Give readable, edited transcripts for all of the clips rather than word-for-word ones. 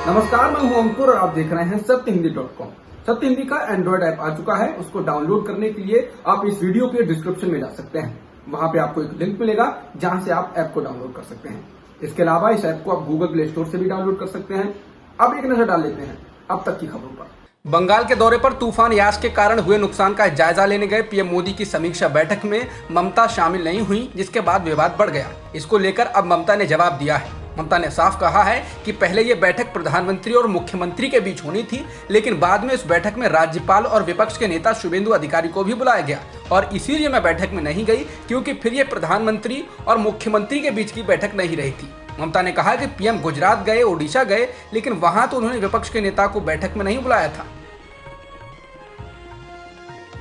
नमस्कार, मैं हूं अंकुर और आप देख रहे हैं सत्यहिंदी.com। सत्य हिंदी का एंड्रॉइड ऐप आ चुका है। उसको डाउनलोड करने के लिए आप इस वीडियो के डिस्क्रिप्शन में जा सकते हैं। वहां पे आपको एक लिंक मिलेगा जहां से आप ऐप को डाउनलोड कर सकते हैं। इसके अलावा इस ऐप को आप गूगल प्ले स्टोर से भी डाउनलोड कर सकते हैं। अब एक नजर डाल लेते हैं अब तक की खबरों पर। बंगाल के दौरे पर तूफान यास के कारण हुए नुकसान का जायजा लेने गए पीएम मोदी की समीक्षा बैठक में ममता शामिल नहीं हुई, जिसके बाद विवाद बढ़ गया। इसको लेकर अब ममता ने जवाब दिया है। ममता ने साफ कहा है कि पहले ये बैठक प्रधानमंत्री और मुख्यमंत्री के बीच होनी थी, लेकिन बाद में इस बैठक में राज्यपाल और विपक्ष के नेता शुभेंदु अधिकारी को भी बुलाया गया और इसीलिए मैं बैठक में नहीं गई, क्योंकि फिर ये प्रधानमंत्री और मुख्यमंत्री के बीच की बैठक नहीं रही थी। ममता ने कहा कि पीएम गुजरात गए, ओडिशा गए, लेकिन वहां तो उन्होंने विपक्ष के नेता को बैठक में नहीं बुलाया था।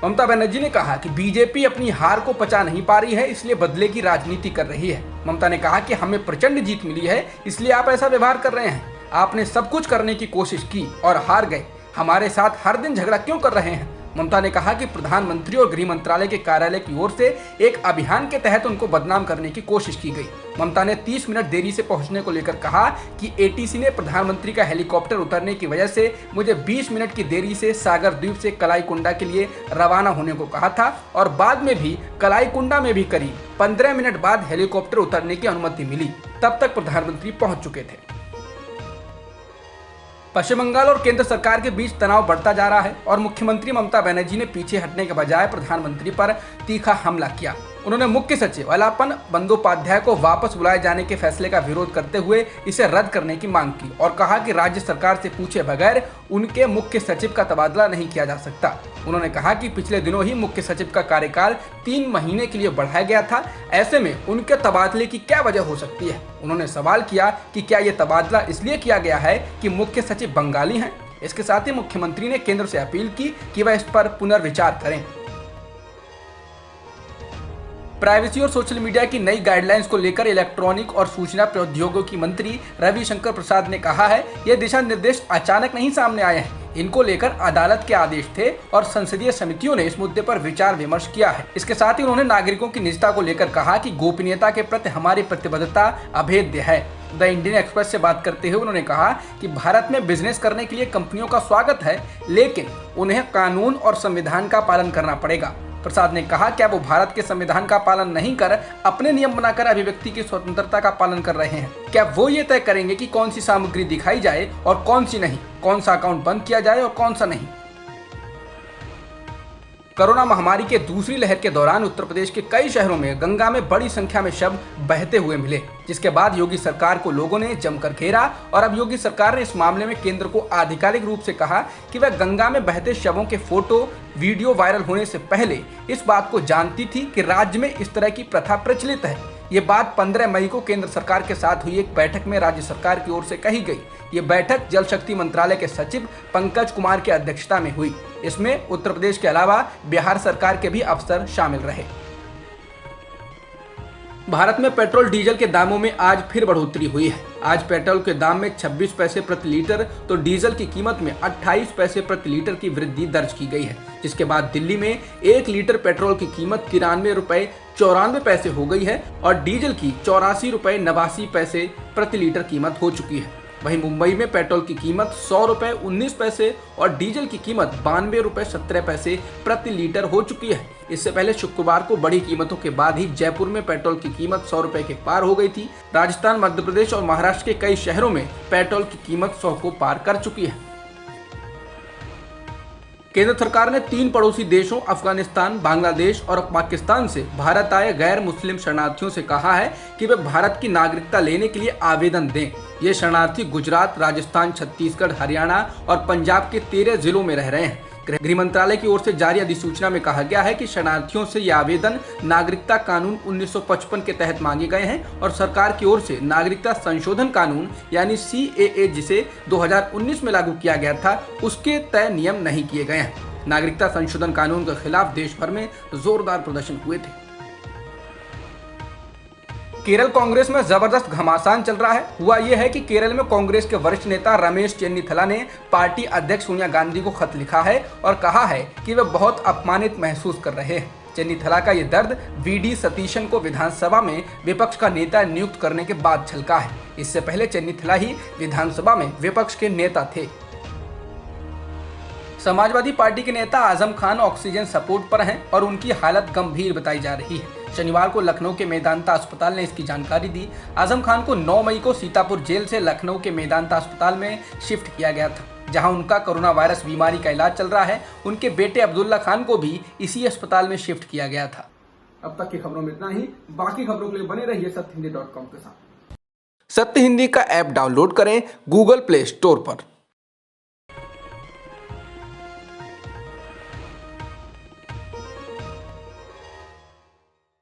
ममता बनर्जी ने कहा कि बीजेपी अपनी हार को पचा नहीं पा रही है, इसलिए बदले की राजनीति कर रही है। ममता ने कहा कि हमें प्रचंड जीत मिली है, इसलिए आप ऐसा व्यवहार कर रहे हैं। आपने सब कुछ करने की कोशिश की और हार गए। हमारे साथ हर दिन झगड़ा क्यों कर रहे हैं? ममता ने कहा कि प्रधानमंत्री और गृह मंत्रालय के कार्यालय की ओर से एक अभियान के तहत उनको बदनाम करने की कोशिश की गई। ममता ने 30 मिनट देरी से पहुंचने को लेकर कहा कि एटीसी ने प्रधानमंत्री का हेलीकॉप्टर उतरने की वजह से मुझे 20 मिनट की देरी से सागर द्वीप से कलाईकुंडा के लिए रवाना होने को कहा था और बाद में भी कलाईकुंडा में भी करीब 15 मिनट बाद हेलीकॉप्टर उतरने की अनुमति मिली। तब तक प्रधानमंत्री पहुंच चुके थे। पश्चिम बंगाल और केंद्र सरकार के बीच तनाव बढ़ता जा रहा है और मुख्यमंत्री ममता बनर्जी ने पीछे हटने के बजाय प्रधानमंत्री पर तीखा हमला किया। उन्होंने मुख्य सचिव अलापन बंदोपाध्याय को वापस बुलाए जाने के फैसले का विरोध करते हुए इसे रद्द करने की मांग की और कहा कि राज्य सरकार से पूछे बगैर उनके मुख्य सचिव का तबादला नहीं किया जा सकता। उन्होंने कहा कि पिछले दिनों ही मुख्य सचिव का कार्यकाल 3 महीने के लिए बढ़ाया गया था, ऐसे में उनके तबादले की क्या वजह हो सकती है। उन्होंने सवाल किया कि क्या ये तबादला इसलिए किया गया है कि मुख्य सचिव बंगाली हैं। इसके साथ ही मुख्यमंत्री ने केंद्र से अपील की कि वह इस पर पुनर्विचार करें। प्राइवेसी और सोशल मीडिया की नई गाइडलाइंस को लेकर इलेक्ट्रॉनिक और सूचना प्रौद्योगिकी मंत्री रविशंकर प्रसाद ने कहा है, ये दिशा निर्देश अचानक नहीं सामने आए हैं। इनको लेकर अदालत के आदेश थे और संसदीय समितियों ने इस मुद्दे पर विचार विमर्श किया है। इसके साथ ही उन्होंने नागरिकों की निजता को लेकर कहा कि गोपनीयता के प्रति हमारी प्रतिबद्धता अभेद्य है। द इंडियन एक्सप्रेस से बात करते हुए उन्होंने कहा कि भारत में बिजनेस करने के लिए कंपनियों का स्वागत है, लेकिन उन्हें कानून और संविधान का पालन करना पड़ेगा। प्रसाद ने कहा, क्या वो भारत के संविधान का पालन नहीं कर अपने नियम बनाकर अभिव्यक्ति की स्वतंत्रता का पालन कर रहे हैं? क्या वो ये तय करेंगे कि कौन सी सामग्री दिखाई जाए और कौन सी नहीं, कौन सा अकाउंट बंद किया जाए और कौन सा नहीं? कोरोना महामारी के दूसरी लहर के दौरान उत्तर प्रदेश के कई शहरों में गंगा में बड़ी संख्या में शव बहते हुए मिले, जिसके बाद योगी सरकार को लोगों ने जमकर घेरा और अब योगी सरकार ने इस मामले में केंद्र को आधिकारिक रूप से कहा कि वह गंगा में बहते शवों के फोटो वीडियो वायरल होने से पहले इस बात को जानती थी कि राज्य में इस तरह की प्रथा प्रचलित है। ये बात 15 मई को केंद्र सरकार के साथ हुई एक बैठक में राज्य सरकार की ओर से कही गई। ये बैठक जल शक्ति मंत्रालय के सचिव पंकज कुमार की अध्यक्षता में हुई। इसमें उत्तर प्रदेश के अलावा बिहार सरकार के भी अफसर शामिल रहे। भारत में पेट्रोल डीजल के दामों में आज फिर बढ़ोतरी हुई है। आज पेट्रोल के दाम में 26 पैसे प्रति लीटर तो डीजल की कीमत में 28 पैसे प्रति लीटर की वृद्धि दर्ज की गई है, जिसके बाद दिल्ली में 1 लीटर पेट्रोल की कीमत 93 रुपए 94 पैसे हो गई है और डीजल की 84 रुपए 89 पैसे प्रति लीटर कीमत हो चुकी है। वहीं मुंबई में पेट्रोल की कीमत 100 रुपए 19 पैसे और डीजल की कीमत 92 रुपए 17 पैसे प्रति लीटर हो चुकी है। इससे पहले शुक्रवार को बड़ी कीमतों के बाद ही जयपुर में पेट्रोल की कीमत 100 रुपए के पार हो गई थी। राजस्थान, मध्य प्रदेश और महाराष्ट्र के कई शहरों में पेट्रोल की कीमत 100 को पार कर चुकी है। केंद्र सरकार ने 3 पड़ोसी देशों अफगानिस्तान, बांग्लादेश और पाकिस्तान से भारत आए गैर मुस्लिम शरणार्थियों से कहा है कि वे भारत की नागरिकता लेने के लिए आवेदन दें। ये शरणार्थी गुजरात, राजस्थान, छत्तीसगढ़, हरियाणा और पंजाब के 13 जिलों में रह रहे हैं। गृह मंत्रालय की ओर से जारी अधिसूचना में कहा गया है कि शरणार्थियों से ये आवेदन नागरिकता कानून 1955 के तहत मांगे गए हैं और सरकार की ओर से नागरिकता संशोधन कानून यानी CAA, जिसे 2019 में लागू किया गया था, उसके तय नियम नहीं किए गए हैं। नागरिकता संशोधन कानून के खिलाफ देश भर में जोरदार प्रदर्शन हुए थे। केरल कांग्रेस में जबरदस्त घमासान चल रहा है। हुआ यह है कि केरल में कांग्रेस के वरिष्ठ नेता रमेश चेन्नीथला ने पार्टी अध्यक्ष सोनिया गांधी को खत लिखा है और कहा है कि वे बहुत अपमानित महसूस कर रहे हैं। चन्नी थला का ये दर्द वीडी सतीशन को विधानसभा में विपक्ष का नेता नियुक्त करने के बाद छलका है। इससे पहले चन्नी थला ही विधानसभा में विपक्ष के नेता थे। समाजवादी पार्टी के नेता आजम खान ऑक्सीजन सपोर्ट पर हैं और उनकी हालत गंभीर बताई जा रही है। शनिवार को लखनऊ के मेदांता अस्पताल ने इसकी जानकारी दी। आजम खान को 9 मई को सीतापुर जेल से लखनऊ के मेदांता अस्पताल में शिफ्ट किया गया था, जहां उनका कोरोना वायरस बीमारी का इलाज चल रहा है। उनके बेटे अब्दुल्ला खान को भी इसी अस्पताल में शिफ्ट किया गया था। अब तक की खबरों में इतना ही। बाकी खबरों के लिए बने रहिए सत्यहिंदी.com के साथ। सत्य हिंदी का ऐप डाउनलोड करें गूगल प्ले स्टोर पर।